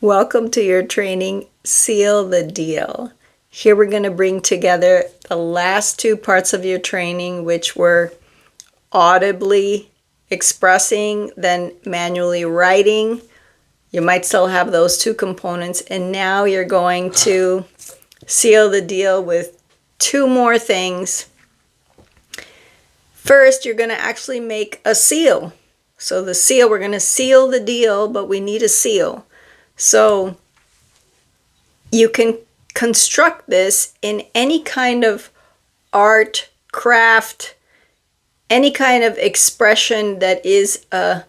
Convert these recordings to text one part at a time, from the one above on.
Welcome to your training, Seal the Deal. Here we're going to bring together the last two parts of your training, which were audibly expressing, then manually writing. You might still have those two components, and now you're going to seal the deal with two more things. First, you're going to actually make a seal. So the seal, we're going to seal the deal, but we need a seal. So you can construct this in any kind of art, craft, any kind of expression that is a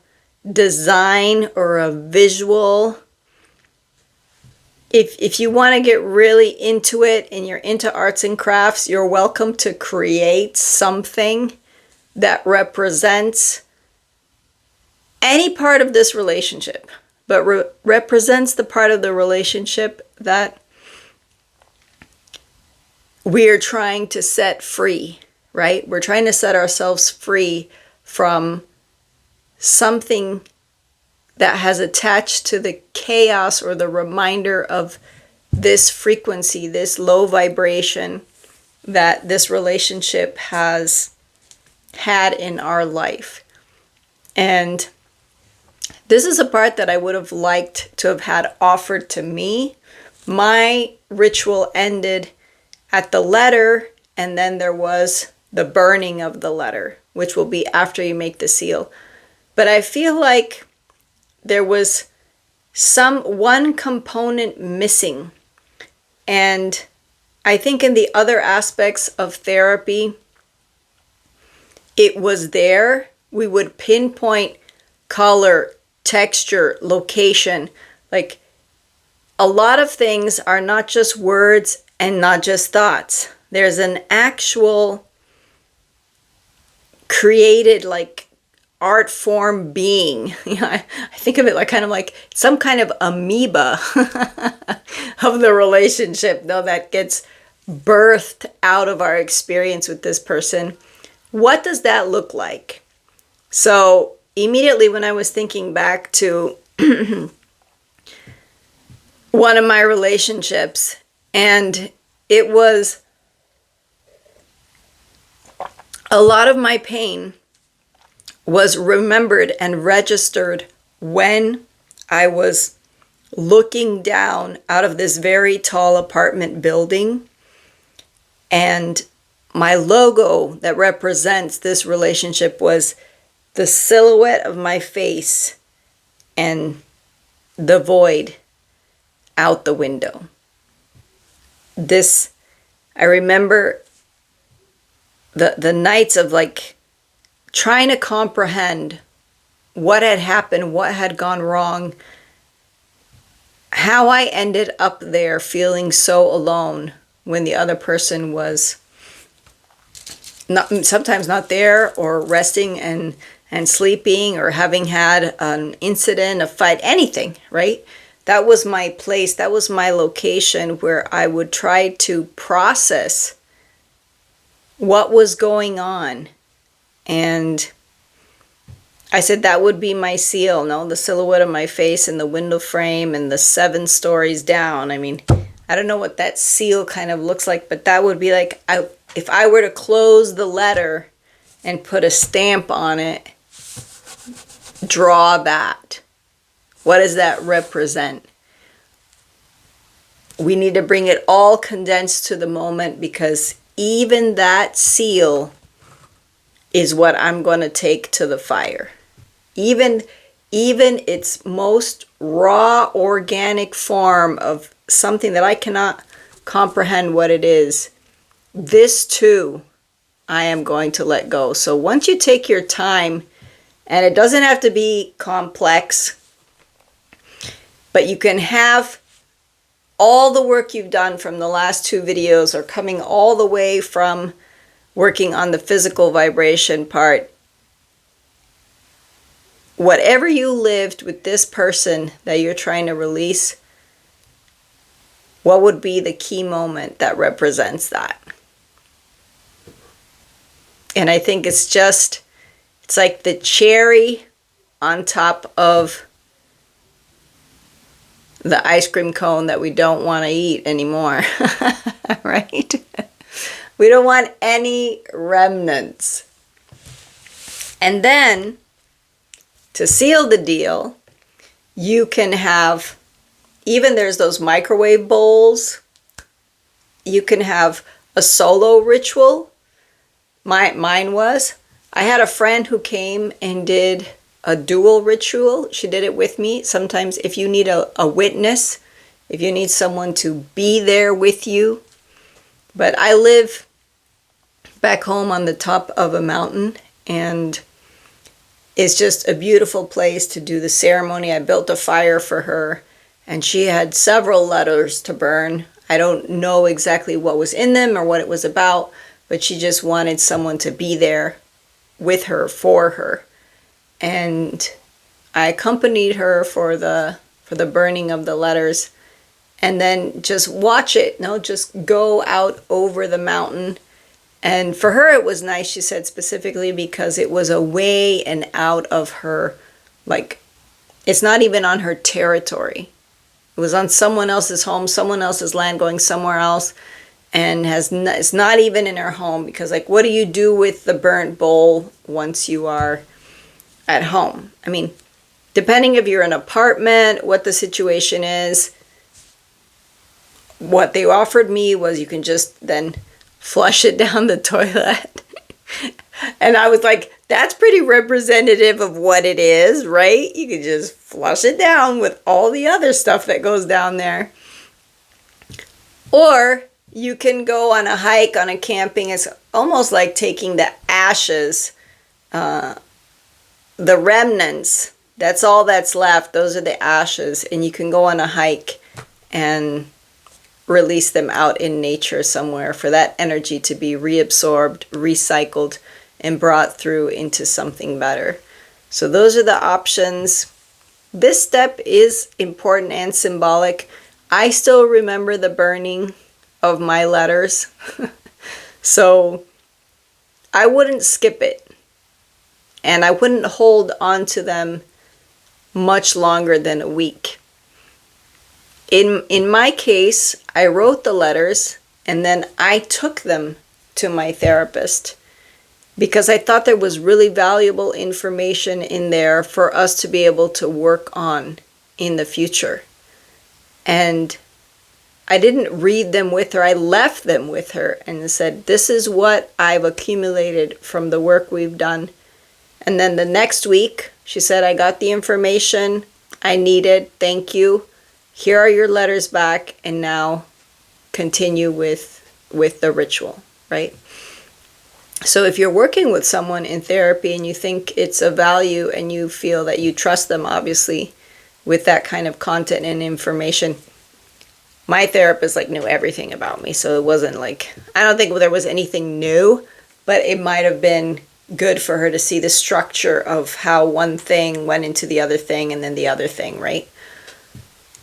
design or a visual. If you want to get really into it and you're into arts and crafts, you're welcome to create something that represents any part of this relationship, but represents the part of the relationship that we are trying to set free, right? We're trying to set ourselves free from something that has attached to the chaos or the reminder of this frequency, this low vibration that this relationship has had in our life. And this is a part that I would have liked to have had offered to me. My ritual ended at the letter, and then there was the burning of the letter, which will be after you make the seal. But I feel like there was one component missing. And I think in the other aspects of therapy, it was there. We would pinpoint color, texture, location. Like, a lot of things are not just words and not just thoughts. There's an actual created like art form being. I think of it like kind of like some kind of amoeba of the relationship, though, that gets birthed out of our experience with this person. What does that look like? So immediately when I was thinking back to one of my relationships, and it was a lot of my pain was remembered and registered when I was looking down out of this very tall apartment building, and my logo that represents this relationship was the silhouette of my face and the void out the window. I remember the nights of like trying to comprehend what had happened, what had gone wrong, how I ended up there feeling so alone when the other person was sometimes not there, or resting and sleeping, or having had an incident, a fight, anything, right? That was my place. That was my location where I would try to process what was going on. And I said that would be my seal, no? The silhouette of my face and the window frame and the 7 stories down. I mean, I don't know what that seal kind of looks like, but that would be like, if I were to close the letter and put a stamp on it, draw that. What does that represent? We need to bring it all condensed to the moment, because even that seal is what I'm going to take to the fire. Even its most raw, organic form of something that I cannot comprehend what it is, this too, I am going to let go. So once you take your time, and it doesn't have to be complex, but you can have all the work you've done from the last 2 videos, or coming all the way from working on the physical vibration part. Whatever you lived with this person that you're trying to release, what would be the key moment that represents that? And I think it's like the cherry on top of the ice cream cone that we don't want to eat anymore, right? We don't want any remnants. And then, to seal the deal, you can have, even there's those microwave bowls, you can have a solo ritual. Mine was, I had a friend who came and did a dual ritual. She did it with me. Sometimes if you need a witness, if you need someone to be there with you. But I live back home on the top of a mountain, and it's just a beautiful place to do the ceremony. I built a fire for her, and she had several letters to burn. I don't know exactly what was in them or what it was about, but she just wanted someone to be there with her, for her. And I accompanied her for the burning of the letters, and then just watch it, just go out over the mountain. And for her it was nice, she said, specifically because it was away and out of her, like, it's not even on her territory. It was on someone else's home, someone else's land, going somewhere else, and it's not even in her home, because, like, what do you do with the burnt bowl once you are at home? I mean, depending if you're in an apartment, what the situation is, what they offered me was you can just then flush it down the toilet. And I was like, that's pretty representative of what it is, right? You can just flush it down with all the other stuff that goes down there. Or you can go on a hike, on a camping. It's almost like taking the ashes, the remnants. That's all that's left. Those are the ashes. And you can go on a hike and release them out in nature somewhere for that energy to be reabsorbed, recycled, and brought through into something better. So those are the options. This step is important and symbolic. I still remember the burning of my letters. So I wouldn't skip it. And I wouldn't hold on to them much longer than a week. In my case, I wrote the letters and then I took them to my therapist, because I thought there was really valuable information in there for us to be able to work on in the future. And I didn't read them with her. I left them with her and said, this is what I've accumulated from the work we've done. And then the next week, she said, I got the information I needed. Thank you. Here are your letters back, and now continue with the ritual, right? So if you're working with someone in therapy and you think it's of value and you feel that you trust them, obviously, with that kind of content and information, my therapist knew everything about me. So it wasn't like, I don't think there was anything new, but it might have been good for her to see the structure of how one thing went into the other thing and then the other thing, right?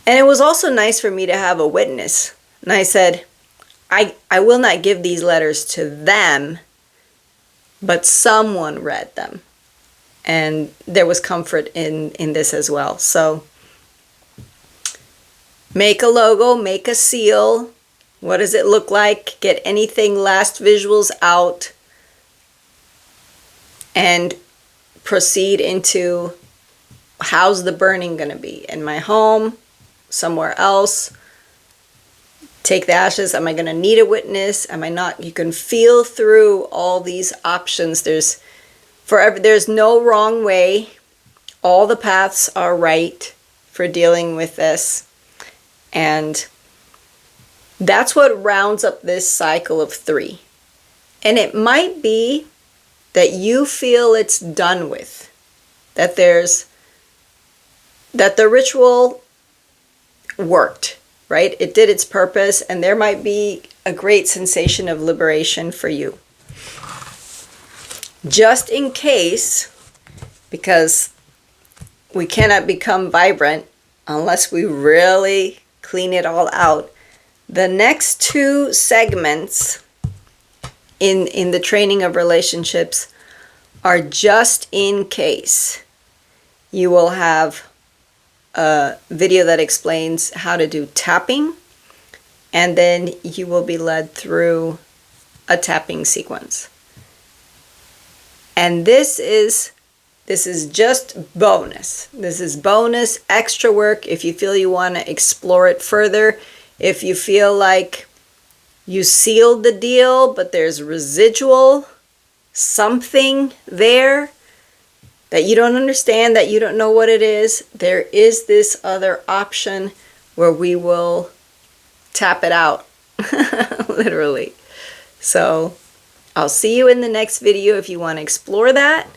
And it was also nice for me to have a witness. And I said, I will not give these letters to them, but someone read them. And there was comfort in this as well. So make a logo, make a seal. What does it look like? Get anything last visuals out and proceed into, how's the burning going to be? In my home? Somewhere else? Take the ashes. Am I going to need a witness? Am I not? You can feel through all these options. There's no wrong way. All the paths are right for dealing with this. And that's what rounds up this cycle of 3. And it might be that you feel it's done with. That the ritual worked, right? It did its purpose, and there might be a great sensation of liberation for you. Just in case, because we cannot become vibrant unless we really clean it all out, the next 2 segments in the training of relationships are just in case you will have a video that explains how to do tapping, and then you will be led through a tapping sequence. And this is just bonus. This is bonus extra work if you feel you want to explore it further. If you feel like you sealed the deal, but there's residual something there that you don't understand, that you don't know what it is, there is this other option where we will tap it out, literally. So I'll see you in the next video if you want to explore that,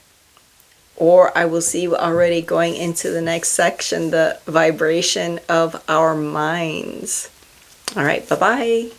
or I will see you already going into the next section, the vibration of our minds. All right, bye-bye.